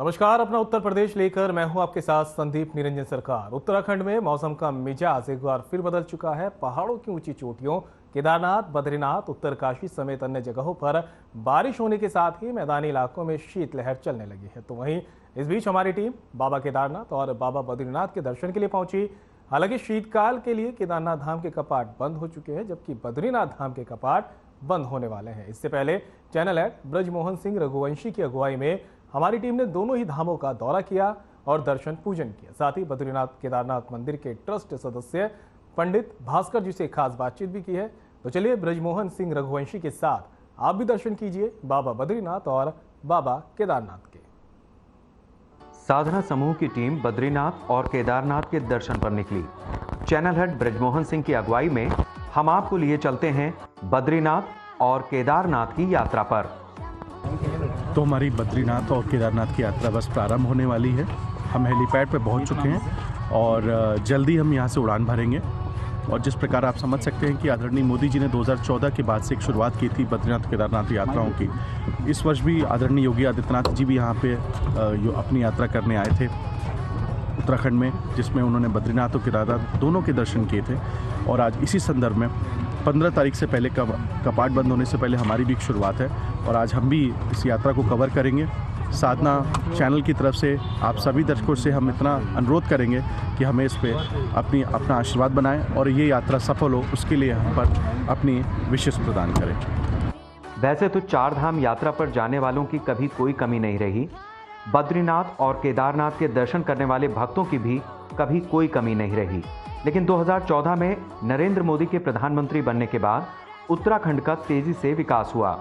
नमस्कार, अपना उत्तर प्रदेश लेकर मैं हूं आपके साथ संदीप निरंजन सरकार। उत्तराखंड में मौसम का मिजाज एक बार फिर बदल चुका है। पहाड़ों की ऊंची चोटियों, केदारनाथ, बद्रीनाथ, उत्तरकाशी समेत अन्य जगहों पर बारिश होने के साथ ही मैदानी इलाकों में शीतलहर चलने लगी है। तो वहीं इस बीच हमारी टीम बाबा केदारनाथ और बाबा बद्रीनाथ के दर्शन के लिए पहुंची। हालांकि शीतकाल के लिए केदारनाथ धाम के कपाट बंद हो चुके हैं, जबकि बद्रीनाथ धाम के कपाट बंद होने वाले हैं। इससे पहले चैनल हेड ब्रजमोहन सिंह रघुवंशी की अगुवाई में हमारी टीम ने दोनों ही धामों का दौरा किया और दर्शन पूजन किया। साथ ही बद्रीनाथ केदारनाथ मंदिर के ट्रस्ट सदस्य पंडित भास्कर जी से खास बातचीत भी की है। तो चलिए ब्रजमोहन सिंह रघुवंशी के साथ आप भी दर्शन कीजिए बाबा बद्रीनाथ और बाबा केदारनाथ के। साधना समूह की टीम बद्रीनाथ और केदारनाथ के दर्शन पर निकली। चैनल हेड ब्रजमोहन सिंह की अगुवाई में हम आपको लिए चलते हैं बद्रीनाथ और केदारनाथ की यात्रा पर। तो हमारी बद्रीनाथ और केदारनाथ की यात्रा बस प्रारंभ होने वाली है। हम हेलीपैड पे पहुंच चुके हैं और जल्दी हम यहां से उड़ान भरेंगे। और जिस प्रकार आप समझ सकते हैं कि आदरणीय मोदी जी ने 2014 के बाद से एक शुरुआत की थी बद्रीनाथ केदारनाथ यात्राओं की, इस वर्ष भी आदरणीय योगी आदित्यनाथ जी भी यहाँ पे अपनी यात्रा करने आए थे उत्तराखंड में, जिसमें उन्होंने बद्रीनाथ और केदारनाथ दोनों के दर्शन किए थे। और आज इसी संदर्भ में 15 तारीख से पहले कपाट बंद होने से पहले हमारी भी एक शुरुआत है और आज हम भी इस यात्रा को कवर करेंगे। साधना चैनल की तरफ से आप सभी दर्शकों से हम इतना अनुरोध करेंगे कि हमें इस पे अपना आशीर्वाद बनाएं और ये यात्रा सफल हो, उसके लिए हम पर अपनी विशेष प्रदान करें। वैसे तो चार धाम यात्रा पर जाने वालों की कभी कोई कमी नहीं रही। बद्रीनाथ और केदारनाथ के दर्शन करने वाले भक्तों की भी कभी कोई कमी नहीं रही। लेकिन 2014 में नरेंद्र मोदी के प्रधानमंत्री बनने के बाद उत्तराखंड का तेजी से विकास हुआ।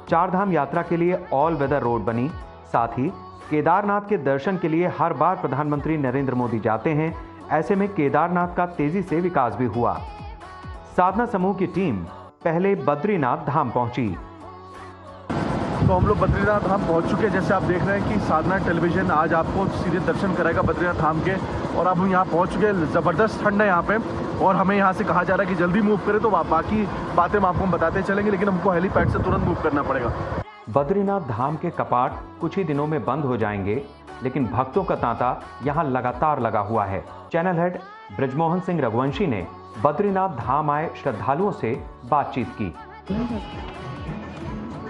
चार धाम यात्रा के लिए ऑल वेदर रोड बनी। साथ ही केदारनाथ के दर्शन के लिए हर बार प्रधानमंत्री नरेंद्र मोदी जाते हैं। ऐसे में केदारनाथ का तेजी से विकास भी हुआ। साधना समूह की टीम पहले बद्रीनाथ धाम पहुंची। तो हम लोग बद्रीनाथ धाम पहुंच चुके हैं। जैसे आप देख रहे हैं कि साधना टेलीविजन आज आपको सीधे दर्शन कराएगा बद्रीनाथ धाम के। और अब हम यहाँ पहुंच चुके हैं। ज़बरदस्त ठंड है यहाँ पे और हमें यहाँ से कहा जा रहा है कि जल्दी मूव करें, तो बाकी बातें हम आपको बताते चलेंगे, लेकिन हमको हेलीपैड से तुरंत मूव करना पड़ेगा। बद्रीनाथ धाम के कपाट कुछ ही दिनों में बंद हो जाएंगे, लेकिन भक्तों का तांता यहाँ लगातार लगा हुआ है। चैनल हेड ब्रजमोहन सिंह रघुवंशी ने बद्रीनाथ धाम आए श्रद्धालुओं से बातचीत की।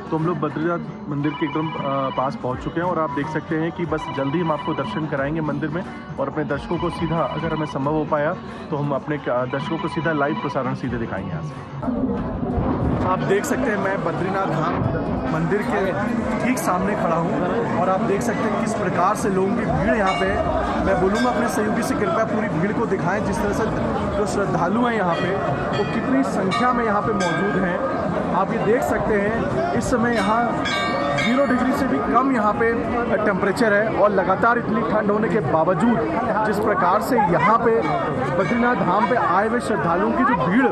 तो हम लोग बद्रीनाथ मंदिर के एकदम पास पहुंच चुके हैं और आप देख सकते हैं कि बस जल्दी हम आपको दर्शन कराएंगे मंदिर में और अपने दर्शकों को सीधा, अगर हमें संभव हो पाया तो हम अपने दर्शकों को सीधा लाइव प्रसारण सीधे दिखाएंगे यहाँ से। आप देख सकते हैं मैं बद्रीनाथ धाम मंदिर के ठीक सामने खड़ा हूँ और आप देख सकते हैं किस प्रकार से लोगों की भीड़ यहाँ पे। मैं बोलूँगा अपने सहयोगी से कृपया पूरी भीड़ को दिखाएं, जिस तरह से जो श्रद्धालु हैं यहाँ पे वो कितनी संख्या में यहाँ पे मौजूद हैं। आप ये देख सकते हैं इस समय यहाँ 0 डिग्री से भी कम यहाँ पे टेम्परेचर है और लगातार इतनी ठंड होने के बावजूद जिस प्रकार से यहाँ पे बद्रीनाथ धाम पे आए हुए श्रद्धालुओं की जो भीड़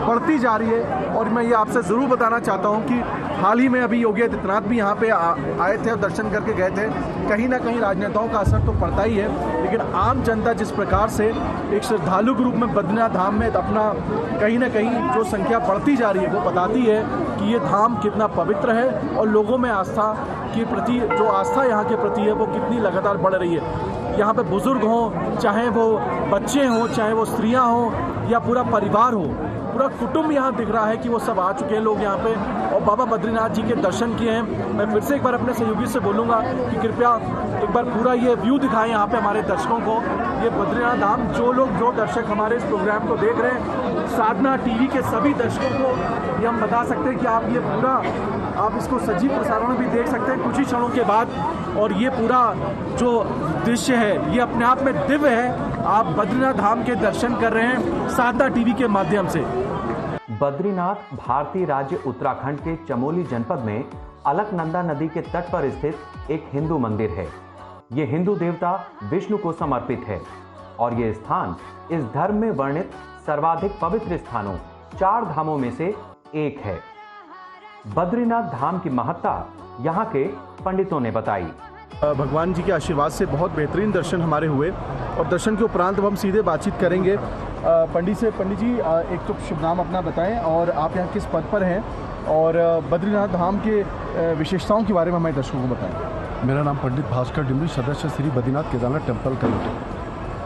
बढ़ती जा रही है। और मैं ये आपसे ज़रूर बताना चाहता हूँ कि हाल ही में अभी योगी आदित्यनाथ भी यहाँ पे आए थे और दर्शन करके गए थे। कहीं ना कहीं राजनेताओं का असर तो पड़ता ही है, लेकिन आम जनता जिस प्रकार से एक श्रद्धालु के रूप में बद्रीनाथ धाम में अपना कहीं ना कहीं जो संख्या बढ़ती जा रही है वो बताती है कि ये धाम कितना पवित्र है और लोगों में आस्था के प्रति जो आस्था यहाँ के प्रति है वो कितनी लगातार बढ़ रही है। यहाँ पे बुजुर्ग हों, चाहे वो बच्चे हों, चाहे वो स्त्रियाँ हों या पूरा परिवार हो, पूरा कुटुंब यहाँ दिख रहा है कि वो सब आ चुके हैं लोग यहाँ पे और बाबा बद्रीनाथ जी के दर्शन किए हैं। मैं फिर से एक बार अपने सहयोगी से बोलूँगा कि कृपया एक बार पूरा ये व्यू दिखाएं यहाँ पे हमारे दर्शकों को। ये बद्रीनाथ धाम जो दर्शक हमारे इस प्रोग्राम को देख रहे हैं, साधना टीवी के सभी दर्शकों को ये हम बता सकते हैं कि आप ये पूरा आप इसको सजीव प्रसारण भी देख सकते हैं कुछ ही क्षणों के बाद। और ये पूरा जो दृश्य है ये अपने आप में दिव्य है। आप बद्रीनाथ धाम के दर्शन कर रहे हैं साधना टीवी के माध्यम से। बद्रीनाथ भारतीय राज्य उत्तराखंड के चमोली जनपद में अलकनंदा नदी के तट पर स्थित एक हिंदू मंदिर है। ये हिंदू देवता विष्णु को समर्पित है और ये स्थान इस धर्म में वर्णित सर्वाधिक पवित्र स्थानों चार धामों में से एक है। बद्रीनाथ धाम की महत्ता यहाँ के पंडितों ने बताई। भगवान जी के आशीर्वाद से बहुत बेहतरीन दर्शन हमारे हुए और दर्शन के उपरांत हम सीधे बातचीत करेंगे पंडित जी एक तो शुभ नाम अपना बताएं और आप यहाँ किस पद पर हैं और बद्रीनाथ धाम के विशेषताओं के बारे में हमारे दर्शकों को बताएं। मेरा नाम पंडित भास्कर डिमरी, सदस्य श्री बद्रीनाथ केदारनाथ टेम्पल कमेटी।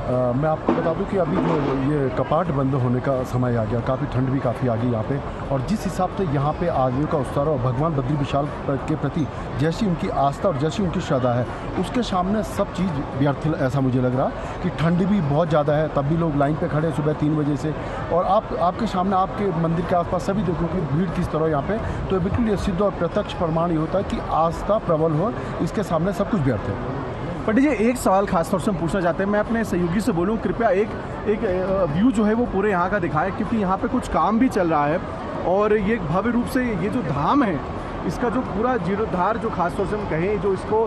मैं आपको बता दूं कि अभी जो ये कपाट बंद होने का समय आ गया, काफ़ी ठंड भी काफ़ी आ गई यहाँ पे, और जिस हिसाब से यहाँ पे आदमियों का उत्साह और भगवान बद्री विशाल के प्रति जैसी उनकी आस्था और जैसी उनकी श्रद्धा है, उसके सामने सब चीज़ व्यर्थ ऐसा मुझे लग रहा कि ठंड भी बहुत ज़्यादा है, तब भी लोग लाइन पे खड़े सुबह 3 बजे से, और आपके सामने आपके मंदिर के आसपास सभी देखो कि भीड़ किस तरह यहाँ पे, तो बिल्कुल ये सिद्ध और प्रत्यक्ष प्रमाण ये होता है कि आस्था प्रबल हो, इसके सामने सब कुछ व्यर्थ है। पंडित जी, एक सवाल खास तौर से हम पूछना चाहते हैं, मैं अपने सहयोगी से बोलूं कृपया एक व्यू जो है वो पूरे यहाँ का दिखाएं, क्योंकि यहाँ पे कुछ काम भी चल रहा है और ये भव्य रूप से ये जो धाम है इसका जो पूरा जीर्णोद्धार जो खास तौर से हम कहें, जो इसको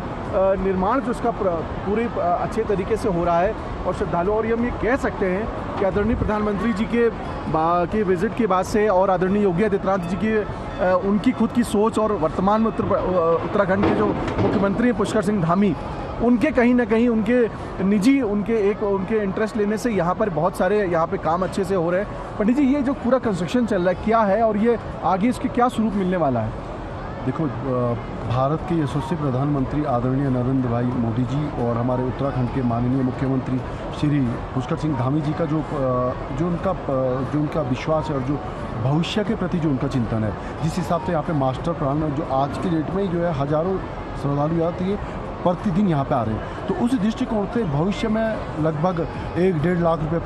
निर्माण जो इसका पूरे अच्छे तरीके से हो रहा है, और श्रद्धालु, और हम ये कह सकते हैं कि आदरणीय प्रधानमंत्री जी के विजिट के बाद से और आदरणीय योगी आदित्यनाथ जी की उनकी खुद की सोच, और वर्तमान में उत्तराखंड के जो मुख्यमंत्री हैं पुष्कर सिंह धामी, उनके कहीं ना कहीं उनके निजी उनके इंटरेस्ट लेने से यहाँ पर बहुत सारे यहाँ पे काम अच्छे से हो रहे हैं। पंडित जी, ये जो पूरा कंस्ट्रक्शन चल रहा है क्या है और ये आगे इसके क्या स्वरूप मिलने वाला है? देखो, भारत के यशस्वी प्रधानमंत्री आदरणीय नरेंद्र भाई मोदी जी और हमारे उत्तराखंड के माननीय मुख्यमंत्री श्री पुष्कर सिंह धामी जी का जो उनका विश्वास है और जो भविष्य के प्रति जो उनका चिंतन है, जिस हिसाब से यहाँ पे मास्टर प्लान जो आज की डेट में जो है हज़ारों श्रद्धालु आती है प्रतिदिन यहाँ पे आ रहे हैं, तो उस दृष्टिकोण से भविष्य में लगभग 1-1.5 लाख रुपये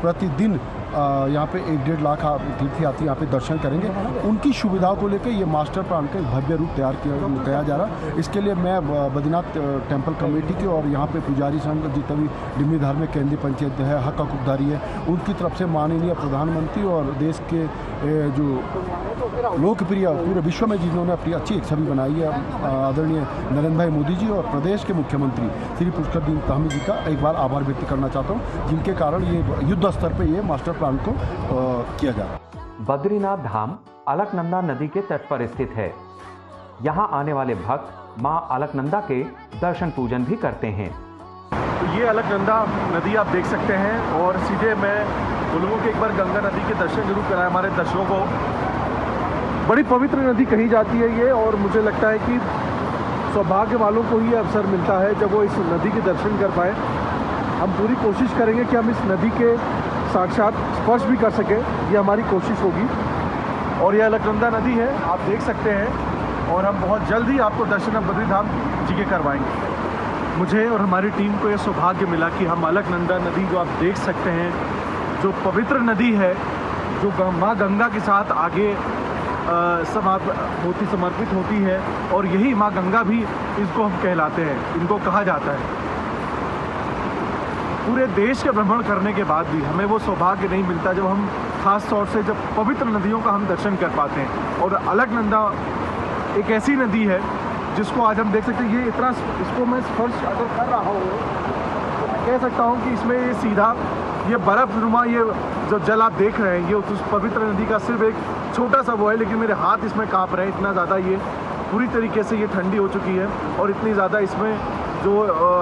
प्रतिदिन यहाँ पे 1-1.5 लाख तीर्थयात्री यहाँ पे दर्शन करेंगे। उनकी सुविधाओं को लेकर ये मास्टर प्लान का भव्य रूप तैयार किया जा रहा है। इसके लिए मैं बद्रीनाथ टेम्पल कमेटी के और यहाँ पे पुजारी संघ जितने भी डिमरी धार्मिक केंद्रीय पंचायत है, हक हकूकदारी है, उनकी तरफ से माननीय प्रधानमंत्री और देश के जो लोकप्रिय पूरे विश्व में जिन्होंने अपनी अच्छी एक छवि बनाई है, आदरणीय नरेंद्र भाई मोदी जी और प्रदेश के मुख्यमंत्री श्री पुष्कर सिंह धामी जी का एक बार आभार व्यक्त करना चाहता हूँ, जिनके कारण ये युद्ध स्तर पर ये मास्टर प्लान को किया जा रहा है। बद्रीनाथ धाम अलकनंदा नदी के तट पर स्थित है। यहाँ आने वाले भक्त मां अलकनंदा के दर्शन पूजन भी करते हैं। ये अलकनंदा नदी आप देख सकते हैं, और सीधे मैं बोलूँगा कि एक बार गंगा नदी के दर्शन जरूर कराएं हमारे दर्शकों को। बड़ी पवित्र नदी कही जाती है ये, और मुझे लगता है कि सौभाग्य वालों को ही अवसर मिलता है जब वो इस नदी के दर्शन कर पाए। हम पूरी कोशिश करेंगे कि हम इस नदी के साक्षात स्पर्श भी कर सकें, ये हमारी कोशिश होगी। और यह अलकनंदा नदी है, आप देख सकते हैं, और हम बहुत जल्द ही आपको दर्शन बद्री धाम जी के करवाएंगे। मुझे और हमारी टीम को यह सौभाग्य मिला कि हम अलकनंदा नदी जो आप देख सकते हैं, जो पवित्र नदी है, जो माँ गंगा के साथ आगे समर्पित होती है, और यही माँ गंगा भी इसको हम कहलाते हैं, इनको कहा जाता है। पूरे देश के भ्रमण करने के बाद भी हमें वो सौभाग्य नहीं मिलता जब हम खास तौर से जब पवित्र नदियों का हम दर्शन कर पाते हैं। और अलकनंदा एक ऐसी नदी है जिसको आज हम देख सकते हैं, ये इतना, इसको मैं स्पर्श अगर कर रहा हूँ तो मैं कह सकता हूँ कि इसमें ये सीधा ये बर्फ़नुमा ये जो जल आप देख रहे हैं, ये उस पवित्र नदी का सिर्फ एक छोटा सा वो है, लेकिन मेरे हाथ इसमें काँप रहे हैं, इतना ज़्यादा ये पूरी तरीके से ये ठंडी हो चुकी है, और इतनी ज़्यादा इसमें जो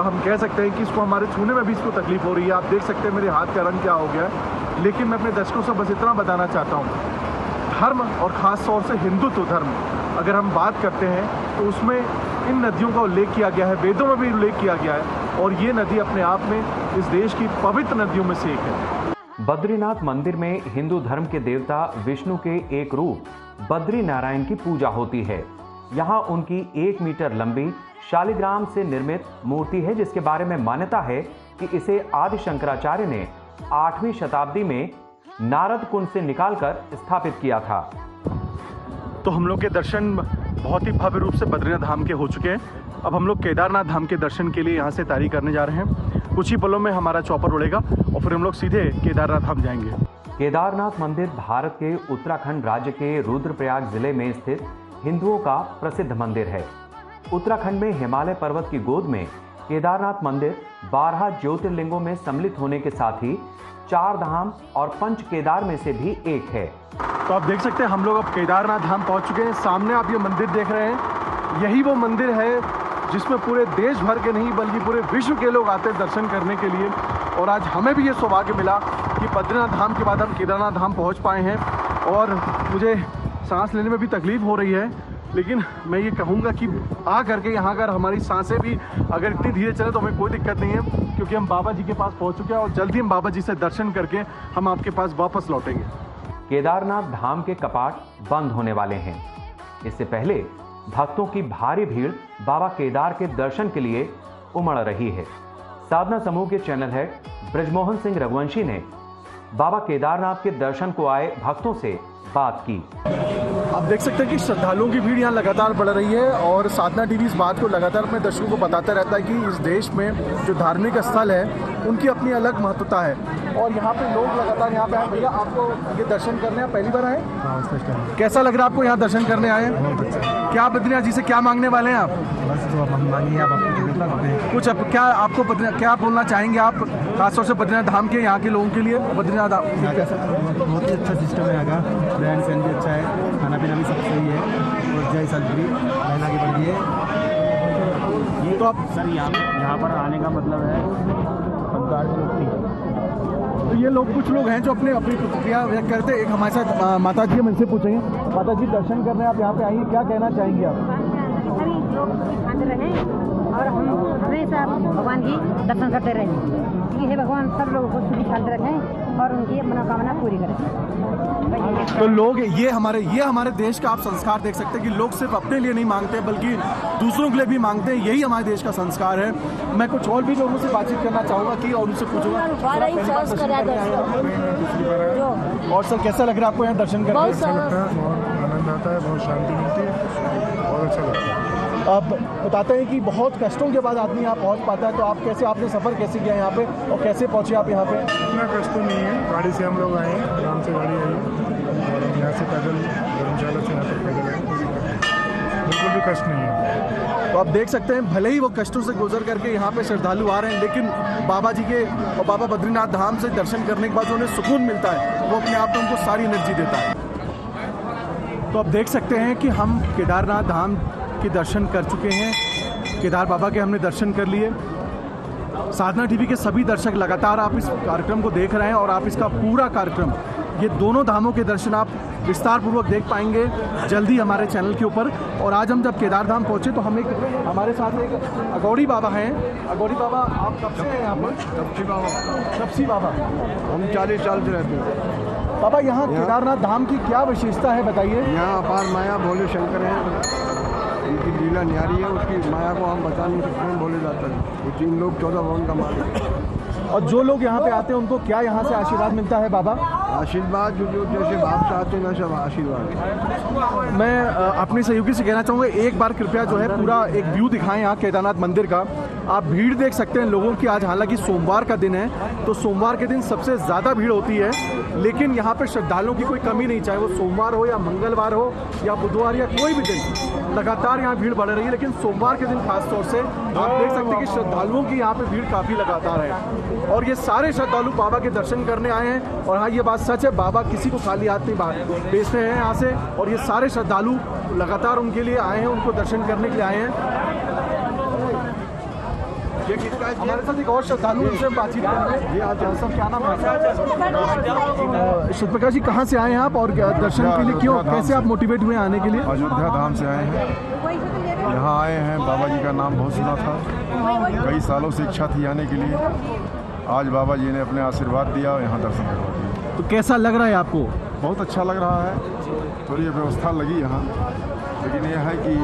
हम कह सकते हैं कि इसको हमारे छूने में भी इसको तकलीफ़ हो रही है। आप देख सकते हैं मेरे हाथ का रंग क्या हो गया है। लेकिन मैं अपने दर्शकों से बस इतना बताना चाहता हूँ, धर्म और ख़ास तौर से हिंदुत्व धर्म अगर हम बात करते हैं तो उसमें इन नदियों का उल्लेख किया गया है, वेदों में भी उल्लेख किया गया है, और ये नदी अपने आप में इस देश की पवित्र नदियों में से एक है। बद्रीनाथ मंदिर में हिंदू धर्म के देवता विष्णु के एक रूप बद्री नारायण की पूजा होती है। यहाँ उनकी 1 मीटर लंबी शालिग्राम से निर्मित मूर्ति है, जिसके बारे में मान्यता है कि इसे आदि शंकराचार्य ने 8वीं शताब्दी में नारद कुंड से निकालकर स्थापित किया था। तो हम लोग के दर्शन बहुत ही भव्य रूप से बद्रीनाथ धाम के हो चुके हैं। अब हम लोग केदारनाथ धाम के दर्शन के लिए यहाँ से तैयारी करने जा रहे हैं। कुछ ही पलों में हमारा चॉपर उड़ेगा और फिर हम लोग सीधे केदारनाथ धाम जाएंगे। केदारनाथ मंदिर भारत के उत्तराखंड राज्य के रुद्रप्रयाग जिले में स्थित हिंदुओं का प्रसिद्ध मंदिर है। उत्तराखंड में हिमालय पर्वत की गोद में केदारनाथ मंदिर 12 ज्योतिर्लिंगों में सम्मिलित होने के साथ ही 4 धाम और 5 केदार में से भी एक है। तो आप देख सकते हैं हम लोग अब केदारनाथ धाम पहुंच चुके हैं। सामने आप ये मंदिर देख रहे हैं, यही वो मंदिर है जिसमें पूरे देश भर के नहीं बल्कि पूरे विश्व के लोग आते हैं दर्शन करने के लिए। और आज हमें भी ये सौभाग्य मिला कि बद्रीनाथ धाम के बाद हम केदारनाथ धाम पहुंच पाए हैं, और मुझे सांस लेने में भी तकलीफ़ हो रही है लेकिन मैं ये कहूँगा कि आ करके यहाँ अगर हमारी सांसें भी अगर इतनी धीरे चले तो हमें कोई दिक्कत नहीं है, क्योंकि हम बाबा जी के पास पहुँच चुके हैं और जल्दी हम बाबा जी से दर्शन करके हम आपके पास वापस लौटेंगे। केदारनाथ धाम के कपाट बंद होने वाले हैं। इससे पहले भक्तों की भारी भीड़ बाबा केदार के दर्शन के लिए उमड़ रही है। साधना समूह के चैनल हेड ब्रजमोहन सिंह रघुवंशी ने बाबा केदारनाथ के दर्शन को आए भक्तों से बात की। आप देख सकते हैं कि श्रद्धालुओं की भीड़ यहाँ लगातार बढ़ रही है और साधना टीवी इस बात को लगातार अपने दर्शकों को बताता रहता है कि इस देश में जो धार्मिक स्थल है उनकी अपनी अलग महत्वता है और यहाँ पे लोग लगातार यहाँ पे आए। भैया आपको ये दर्शन करने आप पहली बार आए? कैसा लग रहा है आपको यहाँ दर्शन करने आए? क्या बद्रीनाथ जी से क्या मांगने वाले हैं आप? बस तो हम मांगिए आप आपको कुछ अब क्या आपको क्या बोलना चाहेंगे आप खासतौर से बद्रीनाथ धाम के यहाँ के लोगों के लिए? बद्रीनाथ धाम बहुत ही अच्छा सिस्टम है यहाँ का, रहन सहन भी अच्छा है, खाना पीना भी सब सही है और जय सदगुरु लाइन आगे बढ़ रही है। ये तो आप सर यहाँ पर आने का मतलब है पंद्रह मुक्ति। तो ये लोग कुछ लोग हैं जो अपनी प्रतिक्रिया व्यक्त करते हैं। एक हमारे साथ माता जी हम इनसे पूछेंगे। माता जी दर्शन करने आप यहाँ पे आइए, क्या कहना चाहेंगे आप? सभी लोग शांत रहें और हम हमेशा भगवान की दर्शन करते रहें, क्योंकि हे भगवान सब लोगों को सुखी शांत रखें और उनकी मनोकामना पूरी करें। तो लोग ये हमारे देश का आप संस्कार देख सकते हैं कि लोग सिर्फ अपने लिए नहीं मांगते बल्कि दूसरों के लिए भी मांगते हैं। यही हमारे देश का संस्कार है। मैं कुछ और भी लोगों से बातचीत करना चाहूँगा कि और उनसे पूछूंगा। और सर कैसा लग रहा है आपको यहाँ दर्शन करके? आनंद आता है, बहुत शांति मिलती है, बहुत अच्छा लगता है। आप बताते हैं कि बहुत कष्टों के बाद आदमी यहाँ पहुँच पाता है, तो आप कैसे आपने सफ़र कैसे किया यहाँ पे और कैसे पहुँचे आप यहाँ पे? इतना कष्ट तो नहीं है, गाड़ी से हम लोग आए हैं, आराम से गाड़ी आई है और यहाँ से पैदल धर्मशाला से यहाँ तक पैदल आए, बिल्कुल भी कष्ट नहीं है। तो आप देख सकते हैं भले ही वो कष्टों से गुजर करके यहाँ पे श्रद्धालु आ रहे हैं, लेकिन बाबा जी के और बाबा बद्रीनाथ धाम से दर्शन करने के बाद जो उन्हें सुकून मिलता है वो अपने आप में उनको सारी एनर्जी देता है। तो आप देख सकते हैं कि हम केदारनाथ धाम के दर्शन कर चुके हैं। केदार बाबा के हमने दर्शन कर लिए। साधना टीवी के सभी दर्शक लगातार आप इस कार्यक्रम को देख रहे हैं और आप इसका पूरा कार्यक्रम, ये दोनों धामों के दर्शन आप विस्तार पूर्वक देख पाएंगे जल्दी हमारे चैनल के ऊपर। और आज हम जब केदार धाम पहुँचे तो हमारे साथ एक अगौड़ी बाबा हैं। अगौड़ी बाबा आप कब से हैं यहाँ पर? तपसी बाबा हम 40 साल से रहते हैं। बाबा यहाँ केदारनाथ धाम की क्या विशेषता है बताइए? यहाँ अपार माया भोले शंकर हैं, उनकी लीला न्यारी है, उसकी माया को हम बता नहीं सकते हैं, बोले जाता है। वो 3 लोग 14 भवन का मालिक है। और जो लोग यहाँ पे आते हैं उनको क्या यहाँ से आशीर्वाद मिलता है बाबा? आशीर्वाद जो जैसे बाप से आते हैं ना, सब आशीर्वाद। मैं अपने सहयोगी से कहना चाहूँगा एक बार कृपया जो है पूरा एक व्यू दिखाएं यहाँ केदारनाथ मंदिर का। आप भीड़ देख सकते हैं लोगों की। आज हालांकि सोमवार का दिन है तो सोमवार के दिन सबसे ज़्यादा भीड़ होती है, लेकिन यहाँ पे श्रद्धालुओं की कोई कमी नहीं, चाहे वो सोमवार हो या मंगलवार हो या बुधवार या कोई भी दिन, लगातार यहाँ भीड़ बढ़ रही है। लेकिन सोमवार के दिन खास तौर से आप देख सकते हैं कि श्रद्धालुओं की यहाँ पे भीड़ काफ़ी लगातार है और ये सारे श्रद्धालु बाबा के दर्शन करने आए हैं। और हाँ, ये बात सच है, बाबा किसी को खाली हाथ नहीं भेजते हैं यहाँ से। और ये सारे श्रद्धालु लगातार उनके लिए आए हैं, उनको दर्शन करने के लिए आए हैं। हमारे साथ एक और श्रद्धालु उनसे बातचीत करेंगे। सर क्या नाम है? श्रीप्रकाश जी, कहाँ से आए हैं आप और दर्शन के लिए क्यों, कैसे आप मोटिवेट हुए आने के लिए? अयोध्या धाम से आए हैं, यहाँ आए हैं। बाबा जी का नाम बहुत सुना था, कई सालों से इच्छा थी आने के लिए। आज बाबा जी ने अपने आशीर्वाद दिया और यहाँ दर्शन करवा दिया। तो कैसा लग रहा है आपको? बहुत अच्छा लग रहा है। थोड़ी व्यवस्था लगी यहाँ, लेकिन यह है कि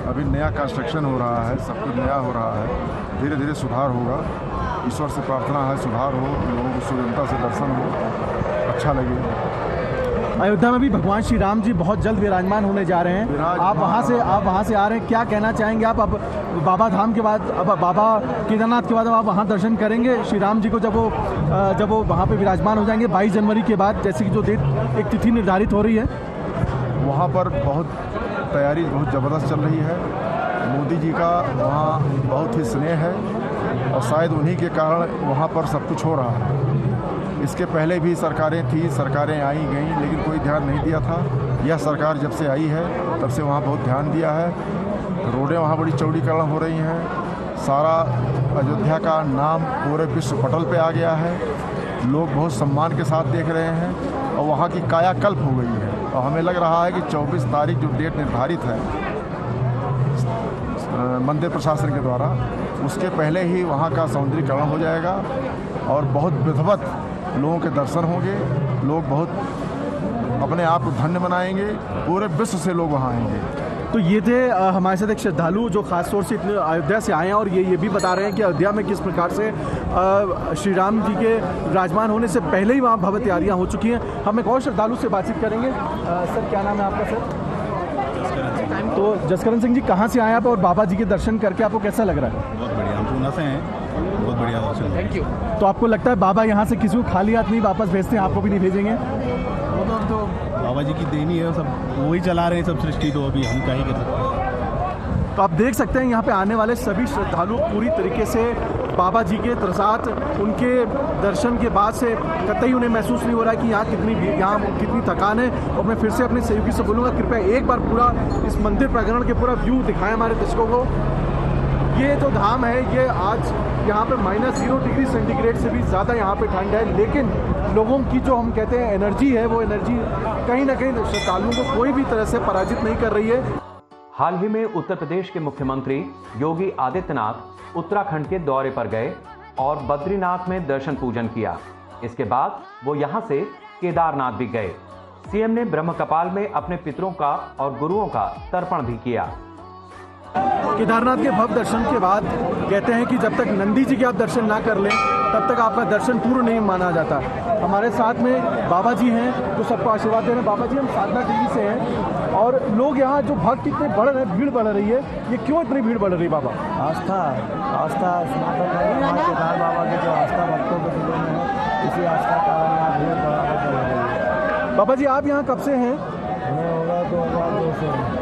अभी नया कंस्ट्रक्शन हो रहा है, सब कुछ नया हो रहा है, धीरे धीरे सुधार होगा। ईश्वर से प्रार्थना है सुधार हो, लोगों को सुगमता से दर्शन हो, अच्छा लगे। अयोध्या में भी भगवान श्री राम जी बहुत जल्द विराजमान होने जा रहे हैं। आप वहाँ से आ रहे हैं, क्या कहना चाहेंगे आप? अब बाबा धाम के बाद, अब बाबा केदारनाथ के बाद अब आप वहाँ दर्शन करेंगे श्री राम जी को जब वो वहाँ पे विराजमान हो जाएंगे 22 जनवरी के बाद, जैसे कि जो डेट एक तिथि निर्धारित हो रही है। वहाँ पर बहुत तैयारी बहुत ज़बरदस्त चल रही है। मोदी जी का वहाँ बहुत ही स्नेह है और शायद उन्हीं के कारण वहाँ पर सब कुछ हो रहा है। इसके पहले भी सरकारें थी, सरकारें आई गई, लेकिन कोई ध्यान नहीं दिया था। यह सरकार जब से आई है तब से वहाँ बहुत ध्यान दिया है। रोडें वहाँ बड़ी चौड़ीकरण हो रही हैं, सारा अयोध्या का नाम पूरे विश्व पटल पे आ गया है। लोग बहुत सम्मान के साथ देख रहे हैं और वहाँ की कायाकल्प हो गई है। और हमें लग रहा है कि 24 तारीख जो डेट निर्धारित है मंदिर प्रशासन के द्वारा, उसके पहले ही वहाँ का सौंदर्यीकरण हो जाएगा और बहुत विधिवत लोगों के दर्शन होंगे। लोग बहुत अपने आप को धन्य बनाएंगे, पूरे विश्व से लोग वहाँ आएंगे। तो ये थे हमारे साथ एक श्रद्धालु जो खास तौर से इतने अयोध्या से आए हैं और ये भी बता रहे हैं कि अयोध्या में किस प्रकार से श्री राम जी के विराजमान होने से पहले ही वहाँ भव्य तैयारियाँ हो चुकी हैं। हम एक और श्रद्धालु से बातचीत करेंगे। सर, क्या नाम है आपका सर? तो जसकरण सिंह जी, कहाँ से आए आप और बाबा जी के दर्शन करके आपको कैसा लग रहा है? बहुत बढ़िया, हम पूना से हैं, बहुत बढ़िया दर्शन। Thank you. तो आपको लगता है बाबा यहाँ से किसी को खाली हाथ नहीं वापस भेजते हैं, आपको भी नहीं भेजेंगे? वो तो बाबा जी की देनी है, सब वही चला रहे हैं सब सृष्टि, तो अभी हम क्या ही कर सकते हैं। तो आप देख सकते हैं यहाँ पे आने वाले सभी श्रद्धालु पूरी तरीके से बाबा जी के साथ उनके दर्शन के बाद से कतई उन्हें महसूस नहीं हो रहा है कि यहाँ कितनी थकान है। और मैं फिर से अपने सहयोगी से बोलूँगा, कृपया एक बार पूरा इस मंदिर प्रांगण के पूरा व्यू दिखाएं हमारे दर्शकों को। ये जो धाम है, ये आज यहाँ पे -0 डिग्री सेंटीग्रेड से भी ज़्यादा यहाँ पे ठंड है, लेकिन लोगों की जो हम कहते हैं एनर्जी है, वो एनर्जी कहीं ना कहीं श्रद्धालुओं को कोई भी तरह से पराजित नहीं कर रही है। हाल ही में उत्तर प्रदेश के मुख्यमंत्री योगी आदित्यनाथ उत्तराखंड के दौरे पर गए और बद्रीनाथ में दर्शन पूजन किया। इसके बाद वो यहां से केदारनाथ भी गए। सीएम ने ब्रह्मकपाल में अपने पितरों का और गुरुओं का तर्पण भी किया। केदारनाथ के भव्य दर्शन के बाद कहते हैं कि जब तक नंदी जी के आप दर्शन ना कर लें, तब तक आपका दर्शन पूर्ण नहीं माना जाता। हमारे साथ में बाबा जी हैं जो सबको आशीर्वाद दे रहे हैं। बाबा जी, हम साधना टीवी से हैं और लोग यहाँ जो भक्त इतने बढ़ रहे हैं, भीड़ बढ़ रही है, ये क्यों इतनी भीड़ बढ़ रही है बाबा? आस्था स्नातक है, केदार बाबा की जो आस्था भक्तों के दिलों में है, इसी आस्था का यहाँ भीड़ बढ़ाकर चल रही है। बाबा जी, आप यहाँ कब से हैं? हमें होगा 2002 से।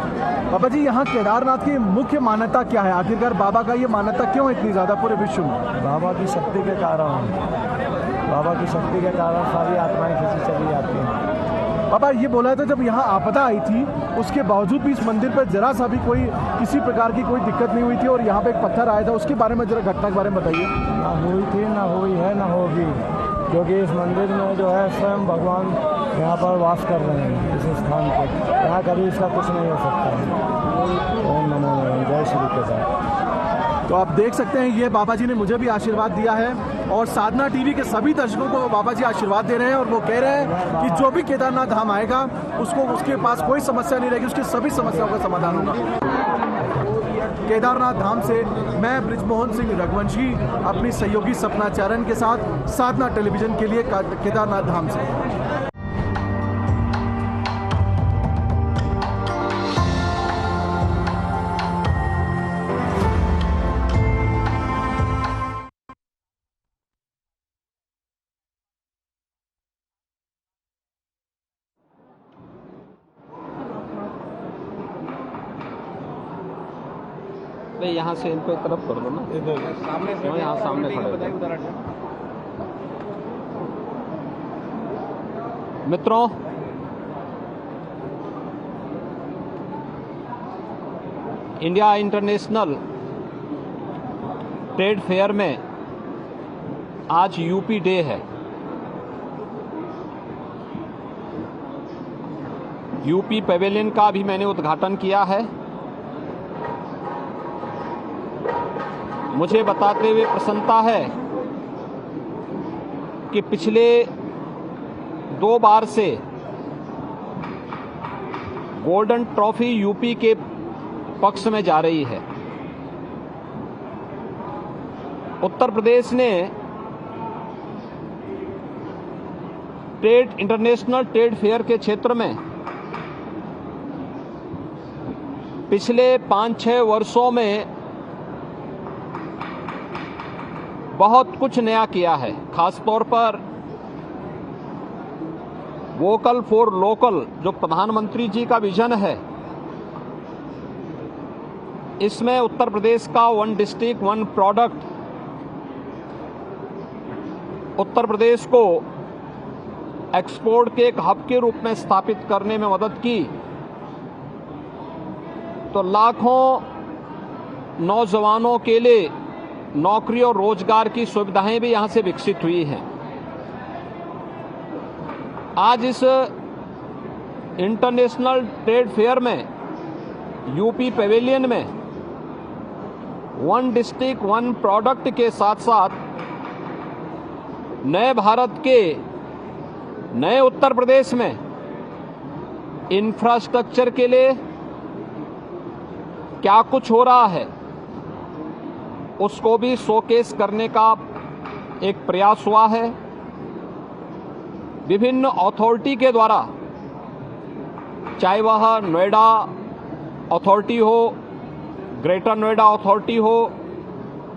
बाबा जी, यहाँ केदारनाथ की मुख्य मान्यता क्या है? आखिरकार बाबा का ये मान्यता क्यों इतनी ज़्यादा पूरे विश्व में? बाबा की शक्ति के कारण, बाबा की शक्ति के कारण सारी आत्माएं खींची चली जाती हैं। बाबा, ये बोला था जब यहाँ आपदा आई थी, उसके बावजूद भी इस मंदिर पर जरा सा भी किसी प्रकार की कोई दिक्कत नहीं हुई थी और यहाँ पे एक पत्थर आया था, उसके बारे में जरा घटना के बारे में बताइए। ना हुई थी, ना हुई है, ना होगी, क्योंकि इस मंदिर में जो है स्वयं भगवान यहाँ पर वास कर रहे हैं। इस स्थान पर यहाँ कभी इसका कुछ नहीं हो सकता है। ओम नमो नारायण, जय श्री केदार। तो आप देख सकते हैं, ये बाबा जी ने मुझे भी आशीर्वाद दिया है और साधना टीवी के सभी दर्शकों को बाबा जी आशीर्वाद दे रहे हैं और वो कह रहे हैं कि जो भी केदारनाथ धाम आएगा उसके पास कोई समस्या नहीं रहेगी, उसकी सभी समस्याओं का समाधान होगा। केदारनाथ धाम से मैं बृजमोहन सिंह रघुवंशी अपनी सहयोगी सपना चरण के साथ साधना टेलीविजन के लिए केदारनाथ धाम से। नहीं, यहाँ से इनको एक तरफ कर दो ना, सामने से यहाँ सामने खड़े हो जाओ। मित्रों, इंडिया इंटरनेशनल ट्रेड फेयर में आज यूपी डे है। यूपी पेवेलियन का भी मैंने उद्घाटन किया है। मुझे बताते हुए प्रसन्नता है कि पिछले 2 बार से गोल्डन ट्रॉफी यूपी के पक्ष में जा रही है। उत्तर प्रदेश ने इंटरनेशनल ट्रेड फेयर के क्षेत्र में पिछले 5-6 वर्षों में बहुत कुछ नया किया है। खास तौर पर वोकल फॉर लोकल जो प्रधानमंत्री जी का विजन है, इसमें उत्तर प्रदेश का 1 डिस्ट्रिक्ट 1 प्रोडक्ट उत्तर प्रदेश को एक्सपोर्ट के एक हब के रूप में स्थापित करने में मदद की, तो लाखों नौजवानों के लिए नौकरी और रोजगार की सुविधाएं भी यहां से विकसित हुई हैं। आज इस इंटरनेशनल ट्रेड फेयर में यूपी पेवेलियन में वन डिस्ट्रिक्ट वन प्रोडक्ट के साथ साथ नए भारत के नए उत्तर प्रदेश में इंफ्रास्ट्रक्चर के लिए क्या कुछ हो रहा है उसको भी शोकेस करने का एक प्रयास हुआ है। विभिन्न अथॉरिटी के द्वारा, चाहे वह नोएडा अथॉरिटी हो, ग्रेटर नोएडा अथॉरिटी हो,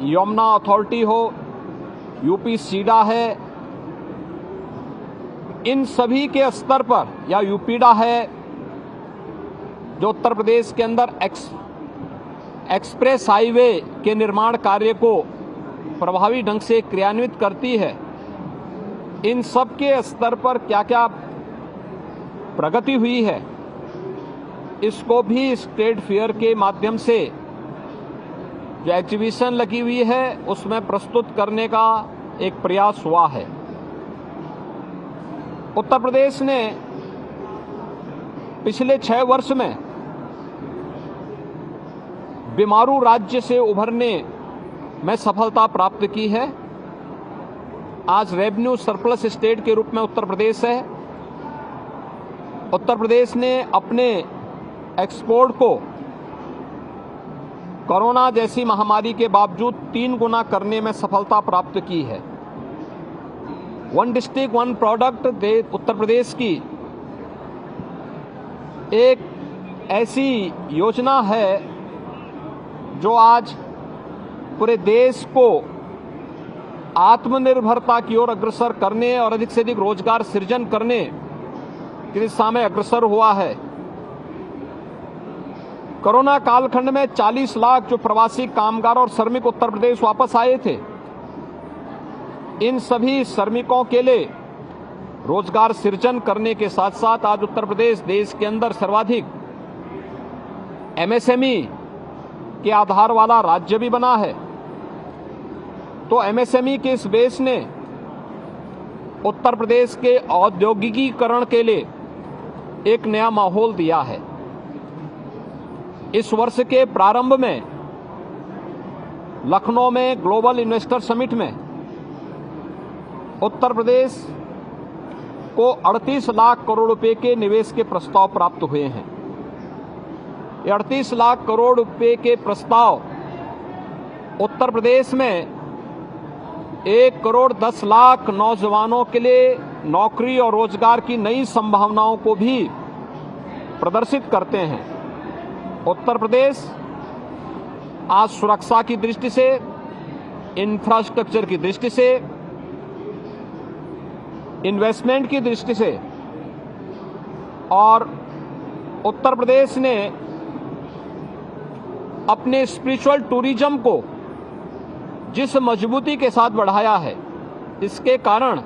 यमुना अथॉरिटी हो, यूपी सीडा है, इन सभी के स्तर पर, या यूपीडा है जो उत्तर प्रदेश के अंदर एक्सप्रेस हाईवे के निर्माण कार्य को प्रभावी ढंग से क्रियान्वित करती है, इन सब के स्तर पर क्या क्या प्रगति हुई है इसको भी स्टेट फेयर के माध्यम से जो एग्जीबिशन लगी हुई है उसमें प्रस्तुत करने का एक प्रयास हुआ है। उत्तर प्रदेश ने पिछले 6 वर्ष में बीमारू राज्य से उभरने में सफलता प्राप्त की है। आज रेवेन्यू सरप्लस स्टेट के रूप में उत्तर प्रदेश है। उत्तर प्रदेश ने अपने एक्सपोर्ट को कोरोना जैसी महामारी के बावजूद 3 गुना करने में सफलता प्राप्त की है। One district one product Uttar Pradesh की एक ऐसी योजना है जो आज पूरे देश को आत्मनिर्भरता की ओर अग्रसर करने और अधिक से अधिक रोजगार सृजन करने की दिशा में अग्रसर हुआ है। कोरोना कालखंड में 40 लाख जो प्रवासी कामगार और श्रमिक उत्तर प्रदेश वापस आए थे, इन सभी श्रमिकों के लिए रोजगार सृजन करने के साथ साथ आज उत्तर प्रदेश देश के अंदर सर्वाधिक एमएसएमई के आधार वाला राज्य भी बना है। तो एमएसएमई के इस बेस ने उत्तर प्रदेश के औद्योगिकीकरण के लिए एक नया माहौल दिया है। इस वर्ष के प्रारंभ में लखनऊ में ग्लोबल इन्वेस्टर समिट में उत्तर प्रदेश को 38 लाख करोड़ रुपए के निवेश के प्रस्ताव प्राप्त हुए हैं। ये 38 लाख करोड़ रुपए के प्रस्ताव उत्तर प्रदेश में 1 करोड़ 10 लाख नौजवानों के लिए नौकरी और रोजगार की नई संभावनाओं को भी प्रदर्शित करते हैं। उत्तर प्रदेश आज सुरक्षा की दृष्टि से, इंफ्रास्ट्रक्चर की दृष्टि से, इन्वेस्टमेंट की दृष्टि से और उत्तर प्रदेश ने अपने स्पिरिचुअल टूरिज्म को जिस मजबूती के साथ बढ़ाया है, इसके कारण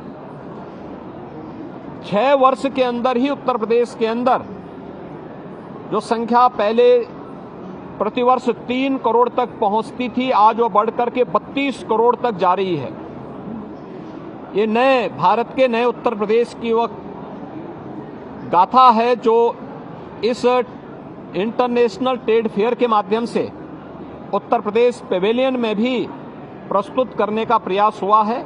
6 वर्ष के अंदर ही उत्तर प्रदेश के अंदर जो संख्या पहले प्रतिवर्ष 3 करोड़ तक पहुंचती थी, आज वो बढ़कर के 32 करोड़ तक जा रही है। ये नए भारत के नए उत्तर प्रदेश की वह गाथा है जो इस इंटरनेशनल ट्रेड फेयर के माध्यम से उत्तर प्रदेश पेवेलियन में भी प्रस्तुत करने का प्रयास हुआ है।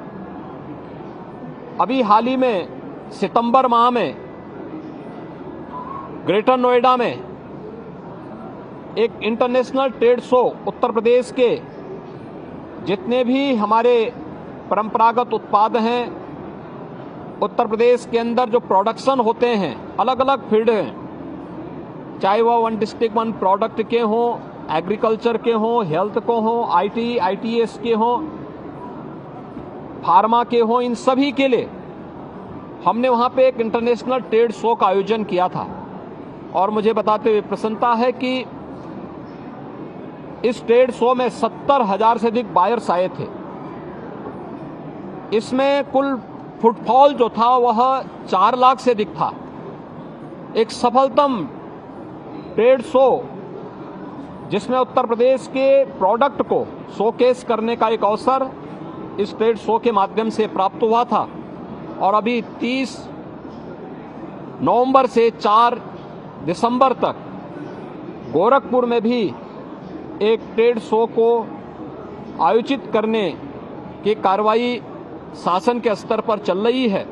अभी हाल ही में सितंबर माह में ग्रेटर नोएडा में एक international trade show Uttar Pradesh के जितने भी हमारे परंपरागत उत्पाद हैं, उत्तर प्रदेश के अंदर जो प्रोडक्शन होते हैं, अलग अलग फील्ड हैं, चाहे वह वन डिस्ट्रिक्ट वन प्रोडक्ट के हों, एग्रीकल्चर के हों, हेल्थ को हों, आईटी आईटीएस के हों, फार्मा के हों, इन सभी के लिए हमने वहां पे एक इंटरनेशनल ट्रेड शो का आयोजन किया था। और मुझे बताते हुए प्रसन्नता है कि इस ट्रेड शो में 70,000 से अधिक बायर्स आए थे। इसमें कुल फुटफॉल जो था वह 4 लाख से अधिक था। एक सफलतम ट्रेड शो जिसमें उत्तर प्रदेश के प्रोडक्ट को शोकेस करने का एक अवसर इस ट्रेड शो के माध्यम से प्राप्त हुआ था। और अभी 30 नवंबर से 4 दिसंबर तक गोरखपुर में भी एक ट्रेड शो को आयोजित करने की कार्रवाई शासन के स्तर पर चल रही है।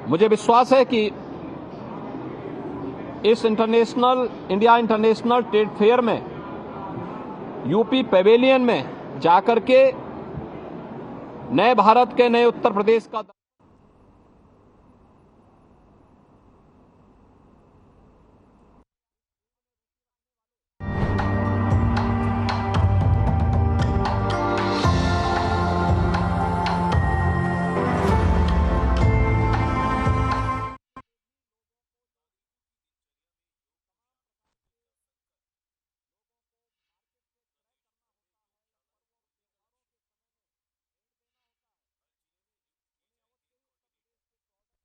मुझे विश्वास है कि इस इंडिया इंटरनेशनल ट्रेड फेयर में यूपी पवेलियन में जाकर के नए भारत के नए उत्तर प्रदेश का